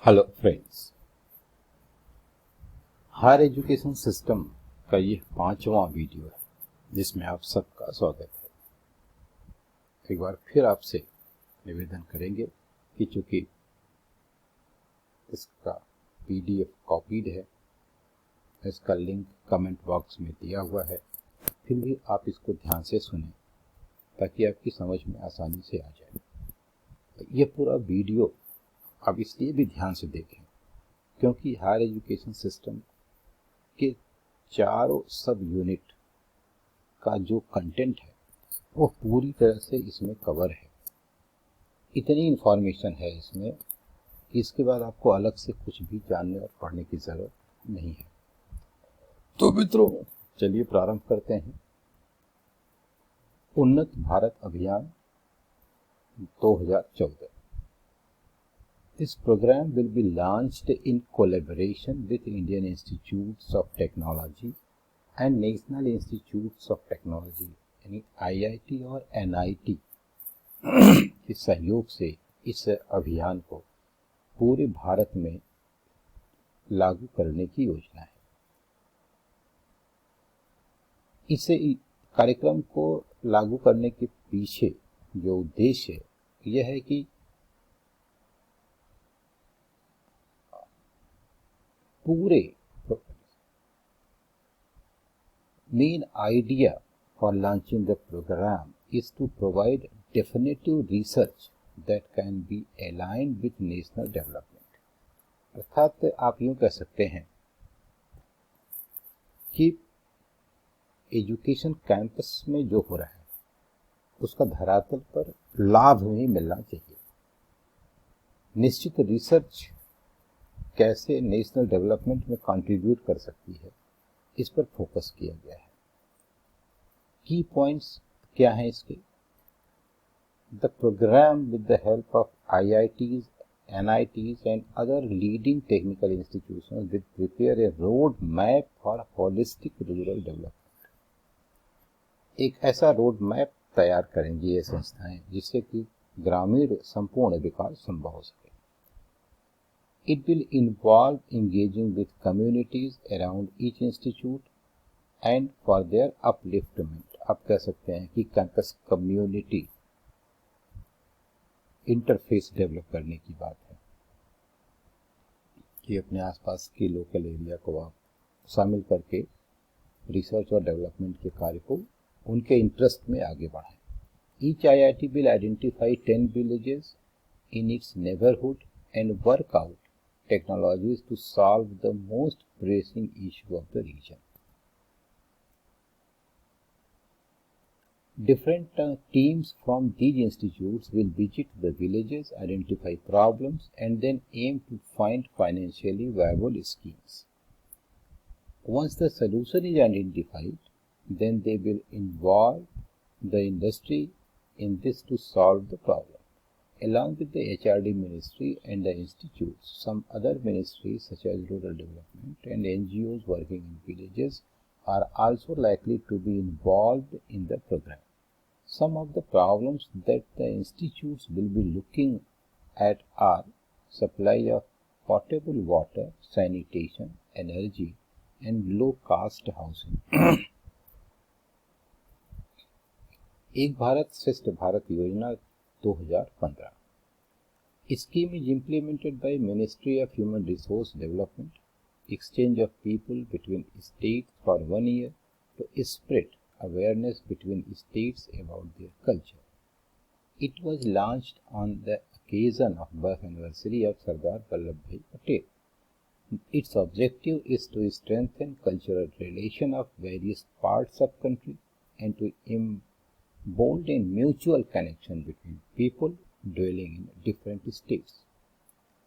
Hello friends, higher education system का ये 5वां वीडियो है जिसमें आप सबका स्वागत है। एक बार फिर आपसे निवेदन करेंगे कि चूंकि इसका पीडीएफ कॉपीड है, इसका लिंक कमेंट बॉक्स में दिया हुआ है, फिर भी आप इसको ध्यान से सुनें ताकि आपकी समझ में आसानी से आ जाए। ये पूरा वीडियो आप इसलिए भी ध्यान से देखें क्योंकि हायर एजुकेशन सिस्टम के चारों सब यूनिट का जो कंटेंट है वो पूरी तरह से इसमें कवर है। इतनी इन्फॉर्मेशन है इसमें कि इसके बाद आपको अलग से कुछ भी जानने और पढ़ने की ज़रूरत नहीं है। तो मित्रों, चलिए प्रारंभ करते हैं। उन्नत भारत अभियान 2014। This program will be launched in collaboration with Indian Institutes of Technology and National Institutes of Technology यानी IIT और NIT के सहयोग से इस अभियान को पूरे भारत में लागू करने की योजना है। इस कार्यक्रम को लागू करने के पीछे जो उद्देश्य है यह है कि पूरे main idea for launching the program is to provide definitive research that can be aligned with national development। अर्थात आप यूं कह सकते हैं कि एजुकेशन कैंपस में जो हो रहा है उसका धरातल पर लाभ भी मिलना चाहिए। निश्चित रिसर्च कैसे नेशनल डेवलपमेंट में कंट्रीब्यूट कर सकती है, इस पर फोकस किया गया है। की पॉइंट्स क्या हैं इसके? The program with the help of IITs, NITs and other leading technical institutions will prepare a road map for holistic rural development. एक ऐसा रोड मैप तैयार करेंगी ये संस्थाएं जिससे कि ग्रामीण संपूर्ण विकास संभव हो सके। It will involve engaging with communities around each institute and for their upliftment। आप कह सकते हैं कि कैंपस कम्युनिटी इंटरफेस डेवलप करने की बात है कि अपने आसपास के लोकल एरिया को आप शामिल करके रिसर्च और डेवलपमेंट के कार्य को उनके इंटरेस्ट में आगे बढ़ाएं। Each IIT will identify 10 villages in its neighborhood and work out technologies to solve the most pressing issue of the region। Different teams from these institutes will visit the villages, identify problems, and then aim to find financially viable schemes। Once the solution is identified, then they will involve the industry in this to solve the problem। Along with the HRD ministry and the institutes, some other ministries such as rural development and NGOs working in villages are also likely to be involved in the program। Some of the problems that the institutes will be looking at are supply of potable water, sanitation, energy and low cost housing। एक भारत श्रेष्ठ भारत योजना 2015 scheme is implemented by Ministry of Human Resource Development, exchange of people between states for 1 year to spread awareness between states about their culture। It was launched on the occasion of birth anniversary of Sardar Vallabhbhai Patel। Its objective is to strengthen cultural relation of various parts of country and to embolden mutual connection between people dwelling in different states।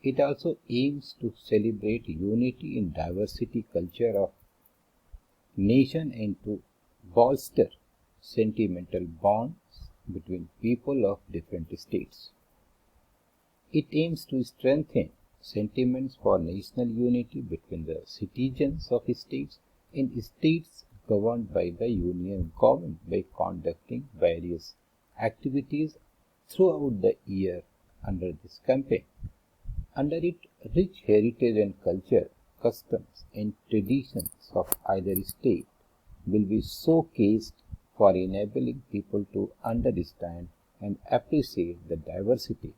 It also aims to celebrate unity in diversity culture of nation and to bolster sentimental bonds between people of different states। It aims to strengthen sentiments for national unity between the citizens of states and states governed by the union government by conducting various activities throughout the year under this campaign। Under it, rich heritage and culture, customs and traditions of either state will be showcased for enabling people to understand and appreciate the diversity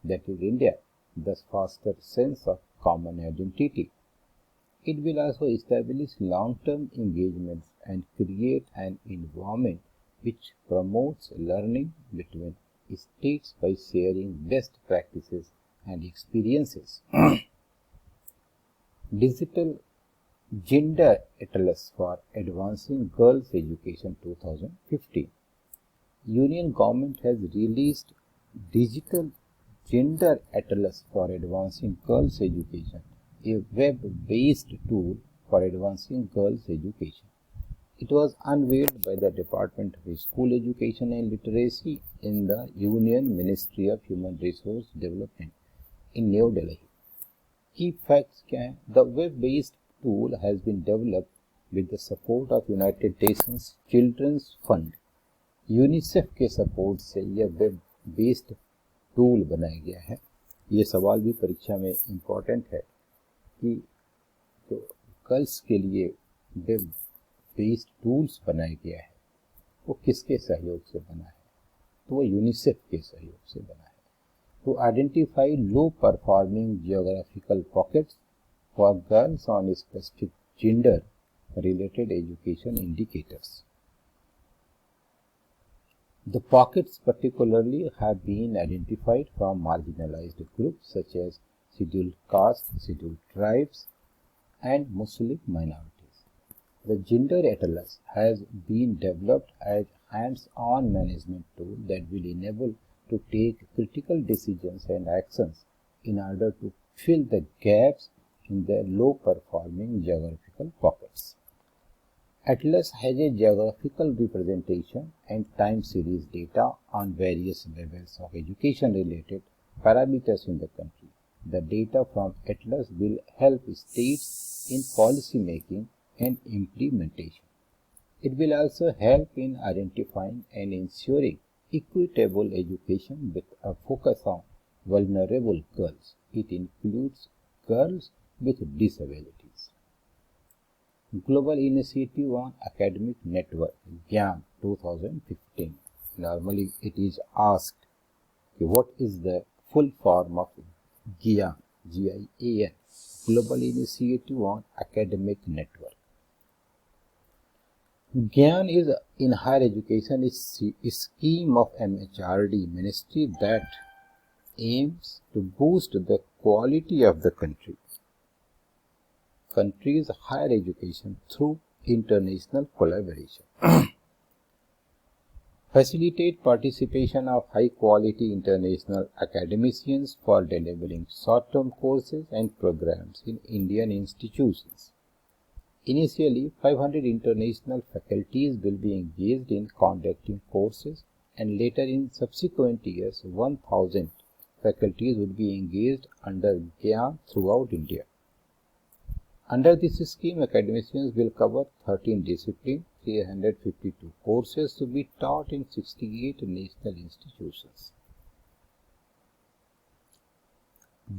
that is India, thus foster sense of common identity. It will also establish long-term engagements and create an environment which promotes learning between states by sharing best practices and experiences. Digital Gender Atlas for Advancing Girls Education 2015. Union Government has released Digital Gender Atlas for Advancing Girls Education, a web-based tool for advancing girls' education. It was unveiled by the Department of School Education and Literacy in the Union Ministry of Human Resource Development in New Delhi. Key facts क्या हैं? The web-based tool has been developed with the support of United Nations Children's Fund. UNICEF के support से यह web based tool बनाया गया है। ये सवाल भी परीक्षा में इम्पोर्टेंट है कि जो गर्ल्स के लिए वेब बेस्ड टूल्स बनाया गया है वो किसके सहयोग से बना है, तो वो यूनिसेफ के सहयोग से बना है। To identify low-performing geographical pockets for girls on specific gender-related education indicators. The pockets particularly have been identified from marginalized groups such as scheduled castes, scheduled tribes, and Muslim minorities. The Gender Atlas has been developed as hands-on management tool that will enable to take critical decisions and actions in order to fill the gaps in the low-performing geographical pockets. Atlas has a geographical representation and time series data on various levels of education-related parameters in the country. The data from Atlas will help states in policy making and implementation. It will also help in identifying and ensuring equitable education with a focus on vulnerable girls. It includes girls with disabilities. Global Initiative on Academic Network, GYAN 2015. Normally it is asked, what is the full form of GYAN, G-I-A-N, Global Initiative on Academic Network. GYAN is in higher education is a scheme of MHRD ministry that aims to boost the quality of the country's higher education through international collaboration. Facilitate participation of high-quality international academicians for delivering short-term courses and programs in Indian institutions. Initially, 500 international faculties will be engaged in conducting courses, and later in subsequent years, 1,000 faculties would be engaged under GYAN throughout India. Under this scheme, academicians will cover 13 disciplines, 352 courses to be taught in 68 national institutions.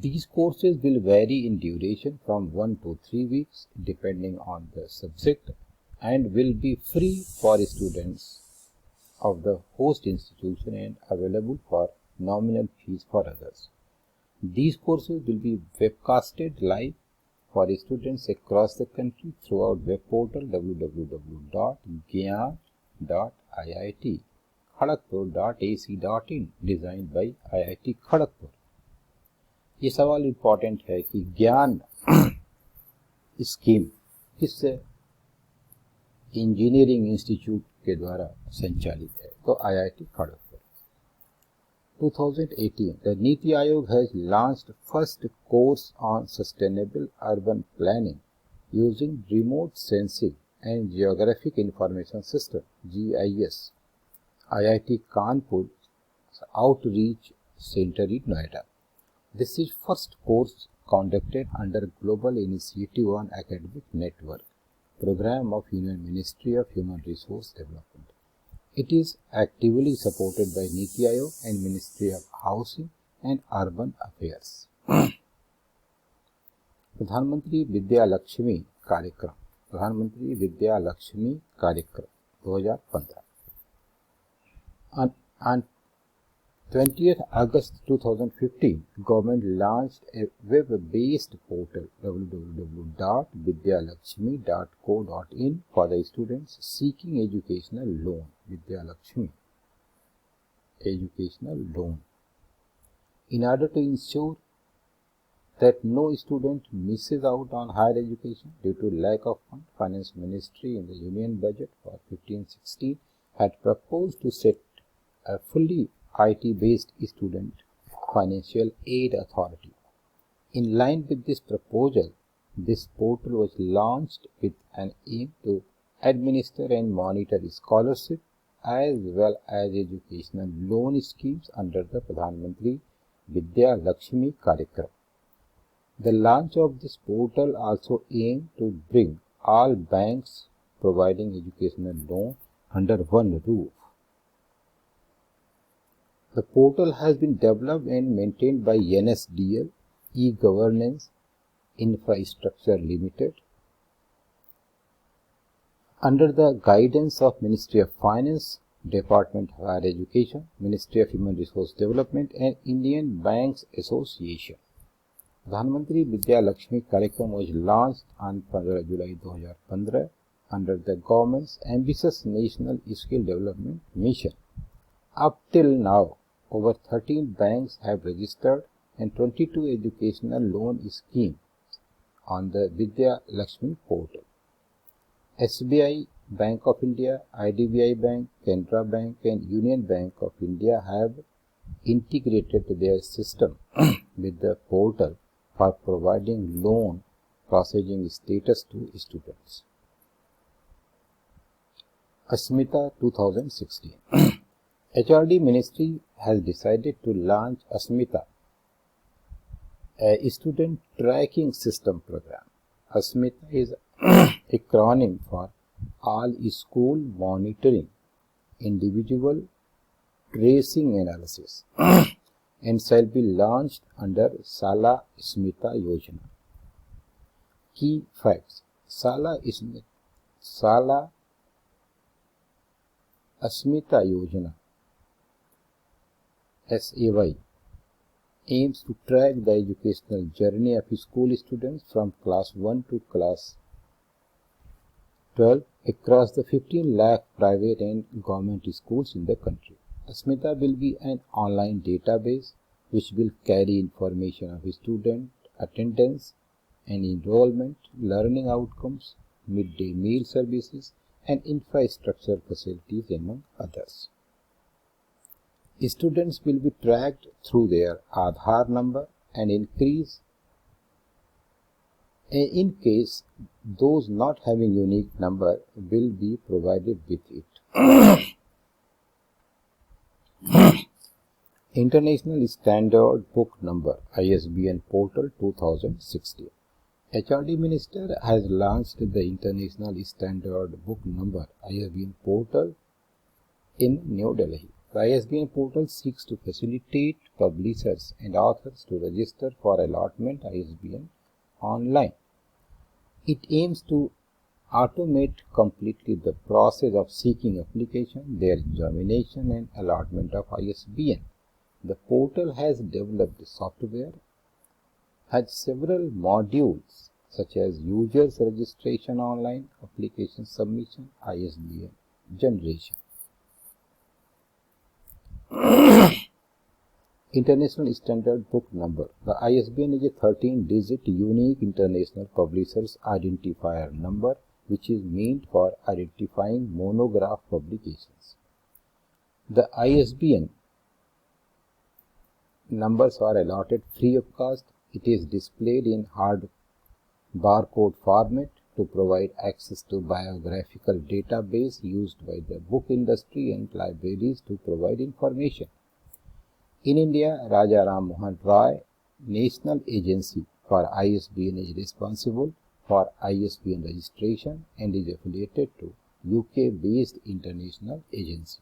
These courses will vary in duration from 1 to 3 weeks depending on the subject and will be free for students of the host institution and available for nominal fees for others. These courses will be webcasted live for students across the country throughout web portal www.gyan.iit.kharagpur.ac.in designed by IIT Kharagpur. ये सवाल important है कि ज्ञान scheme किस engineering institute के द्वारा संचालित है, तो IIT Kharagpur. 2018, the NITI Aayog has launched first course on sustainable urban planning using remote sensing and geographic information system (GIS). IIT Kanpur Outreach Center in Noida. This is first course conducted under Global Initiative on Academic Network, program of Union Ministry of Human Resource Development. It is actively supported by NITI Aayog and Ministry of Housing and Urban Affairs. प्रधानमंत्री विद्या लक्ष्मी कार्यक्रम, प्रधानमंत्री विद्या लक्ष्मी कार्यक्रम 2015. On 20th August 2015, government launched a web-based portal www.vidyalakshmi.co.in for the students seeking educational loan. Vidya Lakshmi educational loan. In order to ensure that no student misses out on higher education due to lack of funds, Finance Ministry in the Union Budget for 15-16 had proposed to set a fully IT-based student financial aid authority. In line with this proposal, this portal was launched with an aim to administer and monitor scholarship as well as educational loan schemes under the Pradhan Mantri Vidya Lakshmi Karyakram. The launch of this portal also aimed to bring all banks providing educational loan under one roof. The portal has been developed and maintained by NSDL E-Governance Infrastructure Limited under the guidance of Ministry of Finance, Department of Higher Education, Ministry of Human Resource Development and Indian Banks Association. प्रधानमंत्री विद्या लक्ष्मी कार्यक्रम was launched on 15 July 2015 under the government's ambitious national skill development mission. Up till now, over 13 banks have registered and 22 educational loan schemes on the Vidya Lakshmi portal. SBI, Bank of India, IDBI Bank, Canara Bank and Union Bank of India have integrated their system with the portal for providing loan processing status to students. Asmita 2016. HRD Ministry has decided to launch Asmita, a student tracking system program. Asmita is acronym for All School Monitoring Individual Tracing Analysis and shall be launched under Sala Smita Yojana. Key facts: Sala Asmita Yojana (SAY) aims to track the educational journey of school students from class 1 to class 12 across the 15 lakh private and government schools in the country. Asmita will be an online database which will carry information of student attendance and enrollment, learning outcomes, midday meal services, and infrastructure facilities, among others. Students will be tracked through their Aadhaar number and in case those not having unique number will be provided with it. International Standard Book Number ISBN Portal 2016. HRD Minister has launched the International Standard Book Number ISBN Portal in New Delhi. The ISBN portal seeks to facilitate publishers and authors to register for allotment ISBN online. It aims to automate completely the process of seeking application, their examination and allotment of ISBN. The portal has developed software, has several modules such as users registration online, application submission, ISBN generation. International Standard Book Number. The ISBN is a 13-digit unique international publishers identifier number which is meant for identifying monograph publications. The ISBN numbers are allotted free of cost. It is displayed in hard barcode format to provide access to biographical database used by the book industry and libraries to provide information. In India, Raja Ram Mohan Roy National Agency for ISBN is responsible for ISBN registration and is affiliated to UK-based international agency.